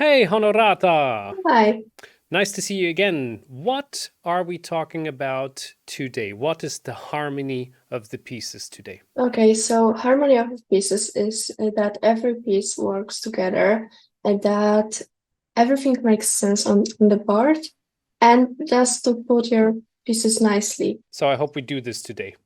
Hey, Honorata! Hi. Nice to see you again. What are we talking about today? What is the harmony of the pieces today? Okay, so harmony of pieces is that every piece works together and that everything makes sense on the board and just to put your pieces nicely. So I hope we do this today.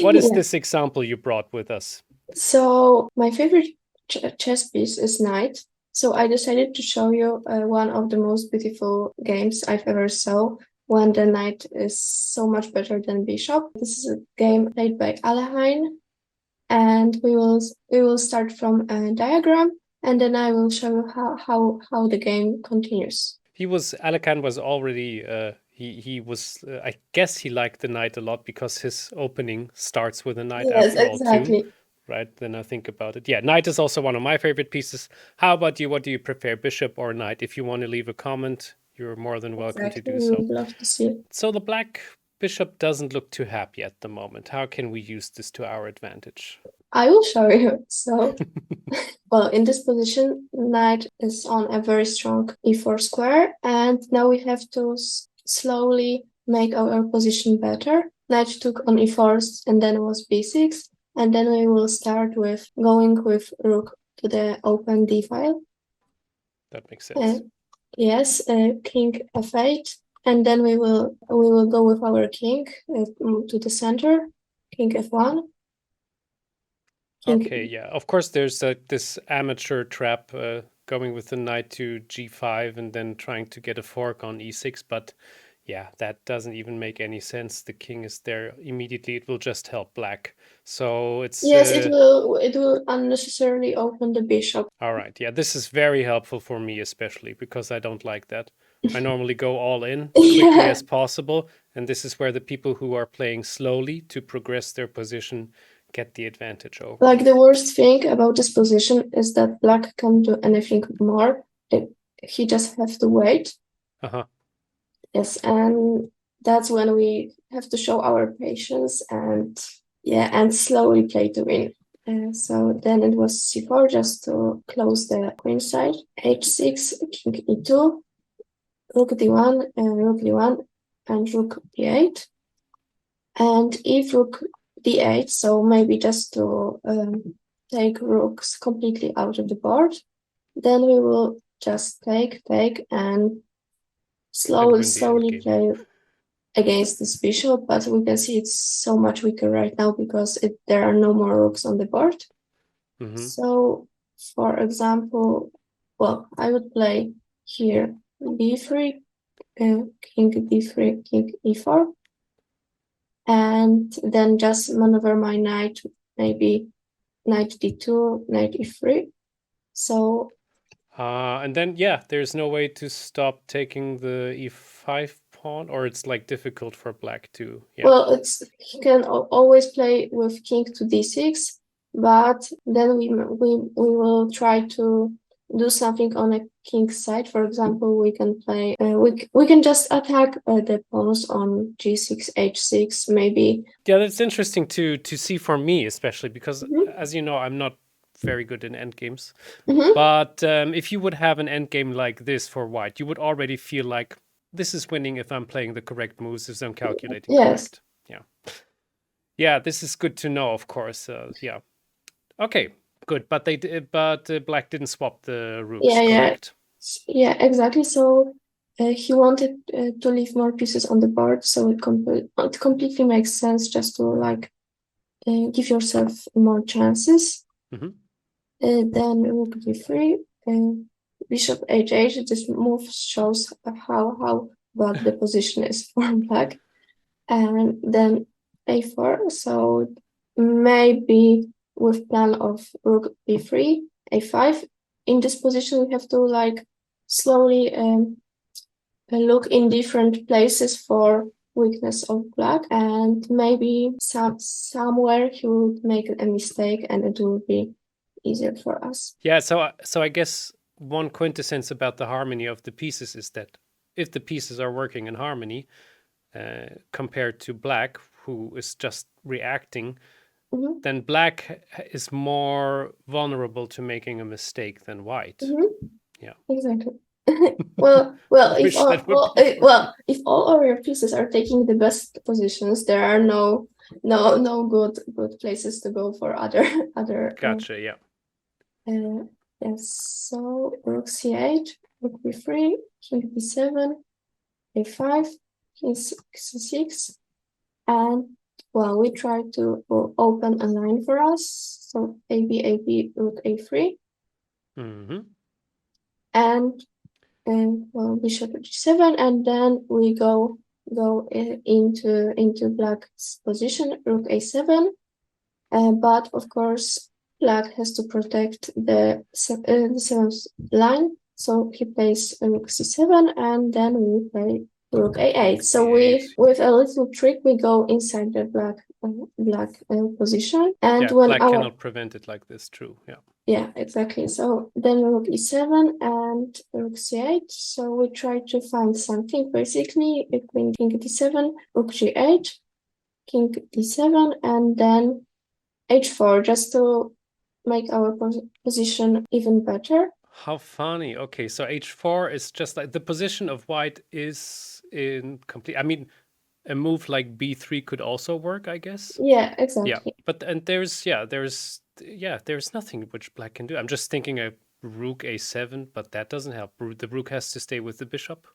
What is Yeah. this example you brought with us? So my favorite chess piece is Knight. So I decided to show you one of the most beautiful games I've ever saw when the knight is so much better than bishop. This is a game played by Alekhine. And we will start from a diagram, and then I will show you how the game continues. Alekhine was already he was I guess he liked the knight a lot because his opening starts with a knight Yes, after all too, exactly. right? Then I think about it. Yeah, knight is also one of my favorite pieces. How about you? What do you prefer, bishop or knight? If you want to leave a comment, you're more than welcome to Exactly. do We so. would love to see it. So the black bishop doesn't look too happy at the moment. How can we use this to our advantage? I will show you. So, well, in this position, knight is on a very strong e4 square, and now we have to slowly make our position better. Knight took on e4, and then was b6, and then we will start with going with rook to the open d file. That makes Uh, sense. Yes, king f8, and then we will go with our king to the center, king f1, king. Okay, yeah. Of course, there's this amateur trap going with the knight to g5 and then trying to get a fork on e6, but yeah, that doesn't even make any sense. The king is there immediately. It will just help black. So it's Yes, it will unnecessarily open the bishop. all right. Yeah, this is very helpful for me, especially because I don't like that. I normally go all in quickly Yeah, as possible, and this is where the people who are playing slowly to progress their position get the advantage over like me. the worst thing about this position is that black can't do anything more. He just have to wait. Uh-huh. Yes, and that's when we have to show our patience and yeah, and slowly play to win. So then it was c4 just to close the queen side. h6, king e2, rook d1, rook d1, and rook d8. And if rook d8, so maybe just to take rooks completely out of the board, then we will just take, and And slowly, win the slowly endgame. play against this bishop, but we can see it's so much weaker right now because there are no more rooks on the board. Mm-hmm. So, for example, well, I would play here b3, king d3, king e4, and then just maneuver my knight, maybe knight d2, knight e3. So, And then, yeah, there's no way to stop taking the e5 pawn, or it's like difficult for black to, yeah. well, it's he can always play with king to d6, but then we will try to do something on a king side. For example, we can play we can just attack the pawns on g6, h6, maybe. Yeah, that's interesting to see for me, especially because, Mhm. as you know, I'm not very good in endgames. Mhm. But if you would have an endgame like this for white, you would already feel like this is winning if I'm playing the correct moves, if I'm calculating Yes. correct. Yeah. Yeah, this is good to know, of course. Yeah. Okay, good. But black didn't swap the rooks, Yeah, yeah, correct? yeah, exactly. So he wanted to leave more pieces on the board, so it completely makes sense just to like give yourself more chances. Hmm. Then rook d3, bishop h8. This move shows how bad the position is for black. And then a4. So maybe with plan of rook b3, a5. In this position, we have to like slowly look in different places for weakness of black, and maybe somewhere he will make a mistake and it will be easier for us. Yeah, so I guess one quintessence about the harmony of the pieces is that if the pieces are working in harmony, compared to black, who is just reacting, Mhm, then black is more vulnerable to making a mistake than white. mhm. Yeah. Exactly. Well, if Wish that would be if all of your pieces are taking the best positions, there are no good places to go for other. Gotcha. Yeah. Yes. So rook c8, rook b3, king b7, a5, king c6, and well, we try to open a line for us. So ab, rook a3, Mm-hmm. and well, bishop g7, and then we go into black's position, rook a7. But of course, black has to protect the seventh line, so he plays rook c7, and then we play rook a8. So we, with a little trick, we go inside the black position, and Yeah, when black our cannot prevent it like this. True. Yeah. yeah, exactly. So then rook e7 and rook c8. So we try to find something basically. Queen king d7, rook g8, king d7, and then h4 just to make our position even better. How funny. Okay, so h4 is just like the position of white is in complete. I mean, a move like b3 could also work, I guess. Yeah, Yeah, exactly. but and there's nothing which black can do. I'm just thinking a rook a7, but that doesn't help. The rook has to stay with the bishop.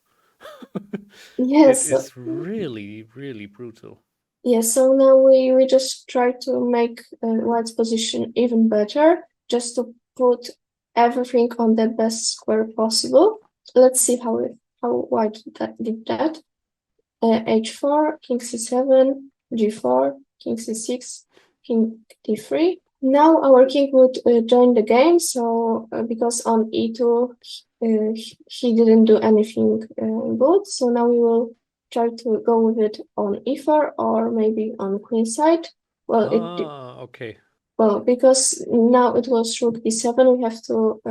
It Yes. is really, really brutal. Yeah, so now we just try to make white's position even better, just to put everything on the best square possible. Let's see how white did that. h4, king c7, g4, king c6, king d3. Now our king would join the game, so because on e2 he didn't do anything good, so now we will try to go with it on e4 or maybe on queen side. Well, Okay. well, because now it was rook d7, we have to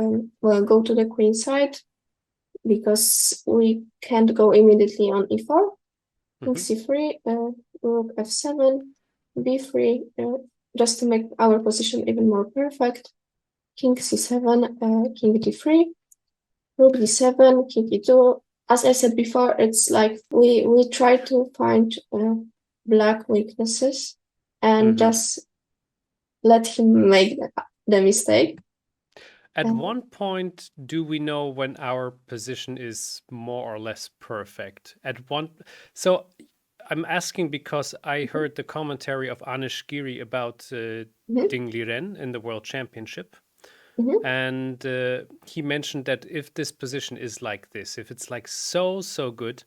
well go to the queen side because we can't go immediately on e4. King c3, rook f7, b3, just to make our position even more perfect. King c7, king d3, rook d7, king e2. As I said before, it's like we try to find black weaknesses and just let him make the mistake. At one point, do we know when our position is more or less perfect? So I'm asking because I heard the commentary of Anish Giri about Ding Liren in the World Championship. And he mentioned that if this position is like this, if it's like so good,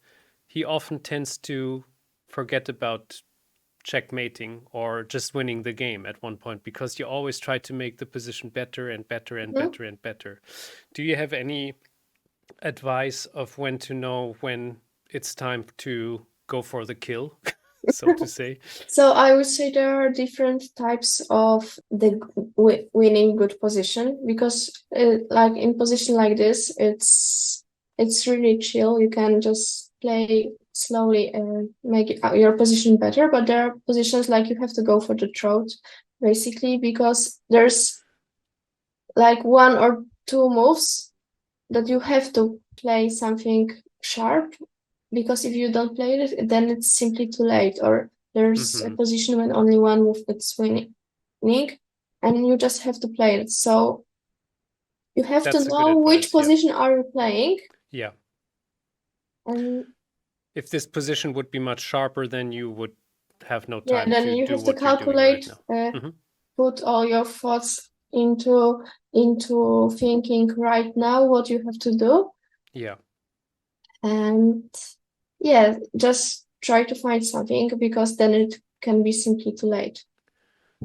he often tends to forget about checkmating or just winning the game at one point because you always try to make the position better and better and better and better. Do you have any advice of when to know when it's time to go for the kill, so to say? So I would say there are different types of the winning good position because like in position like this, it's really chill. You can just play slowly and make your position better. But there are positions like you have to go for the throat, basically, because there's like one or two moves that you have to play something sharp, because if you don't play it, then it's simply too late, or there's a position when only one move is winning, and you just have to play it. So you have That's to know which position are you playing. Yeah. And if this position would be much sharper, then you would have no time then to you do have to what you're doing right now. put all your thoughts into thinking right now what you have to do. Yeah. And yeah, just try to find something, because then it can be simply too late.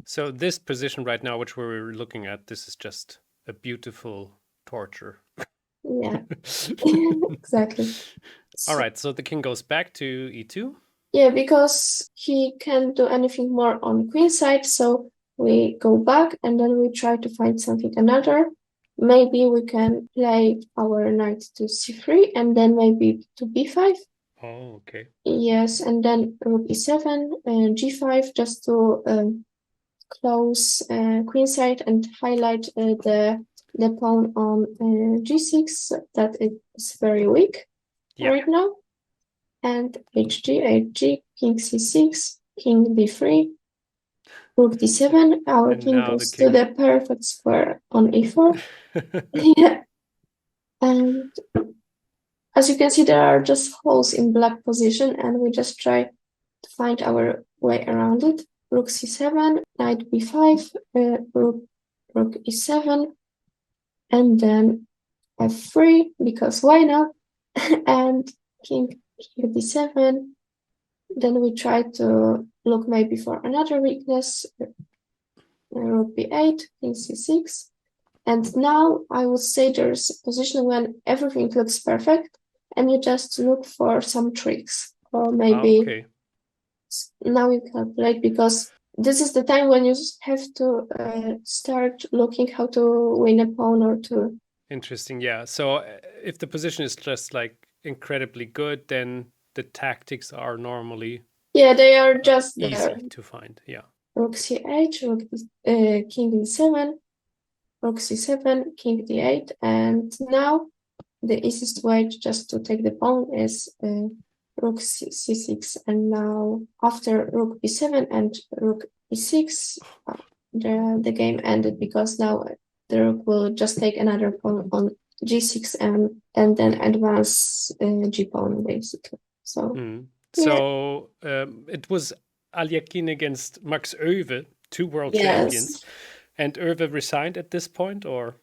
So this position right now, which we're looking at, this is just a beautiful torture. Yeah, exactly. All right, so the king goes back to e2. Yeah, because he can't do anything more on queen side, so we go back and then we try to find something another. Maybe we can play our knight to c3 and then maybe to b5. Oh, okay. Yes, and then rook e7 and g5 just to close queen side and highlight the the pawn on g6, that is very weak Yeah. right now. And hg, king c6, king d3, rook d7. Our And king now the goes to king. the perfect square on e4. Yeah. And as you can see, there are just holes in black position, and we just try to find our way around it. Rook c7, knight b5, rook e7, and then f3, because why not? And king d7. Then we try to look maybe for another weakness, rook b8, king c6. And now I would say there's a position when everything looks perfect, and you just look for some tricks, or maybe Okay. now you calculate, because this is the time when you have to start looking how to win a pawn or to. Interesting. Yeah. So if the position is just like incredibly good, then the tactics are normally Yeah, they are just there. easy to find. Yeah. Rook c8, king d7, rook c7, king d8, and now the easiest way just to take the pawn is rook c6, and now after rook b7 and rook e6, the game ended, because now the rook will just take another pawn on g6 and then advance g pawn basically. So So it was Alekhine against Max Euwe, 2 world champions, and Euwe resigned at this point, or?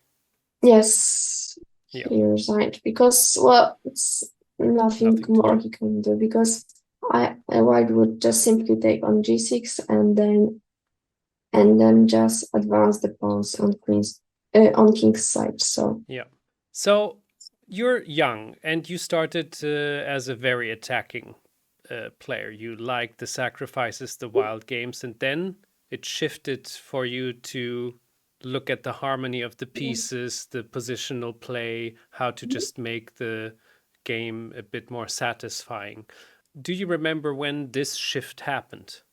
Yes, Yeah. he resigned because, well, it's nothing more he can do, because white would just simply take on g6 and then just advance the pawns on king's side. So yeah. So you're young and you started as a very attacking player. You liked the sacrifices, the wild games, and then it shifted for you to look at the harmony of the pieces, the positional play, how to just make the game a bit more satisfying. Do you remember when this shift happened?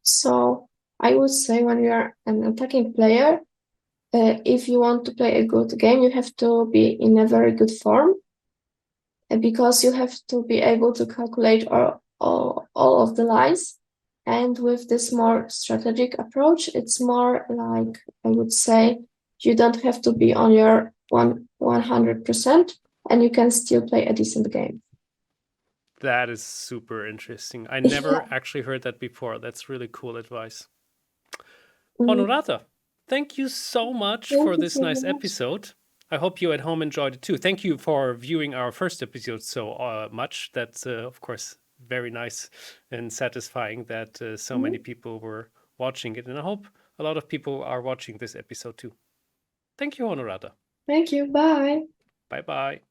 So I would say when you are an attacking player, if you want to play a good game, you have to be in a very good form, because you have to be able to calculate all of the lines. And with this more strategic approach, it's more like, I would say, you don't have to be on your 100%, and you can still play a decent game. That is super interesting. I never actually heard that before. That's really cool advice. Honorata, thank you so much for this nice episode. I hope you at home enjoyed it too. Thank you for viewing our first episode so much. That's, of course, very nice and satisfying that so many people were watching it. And I hope a lot of people are watching this episode too. Thank you, Honorata. Thank you. Bye. Bye bye.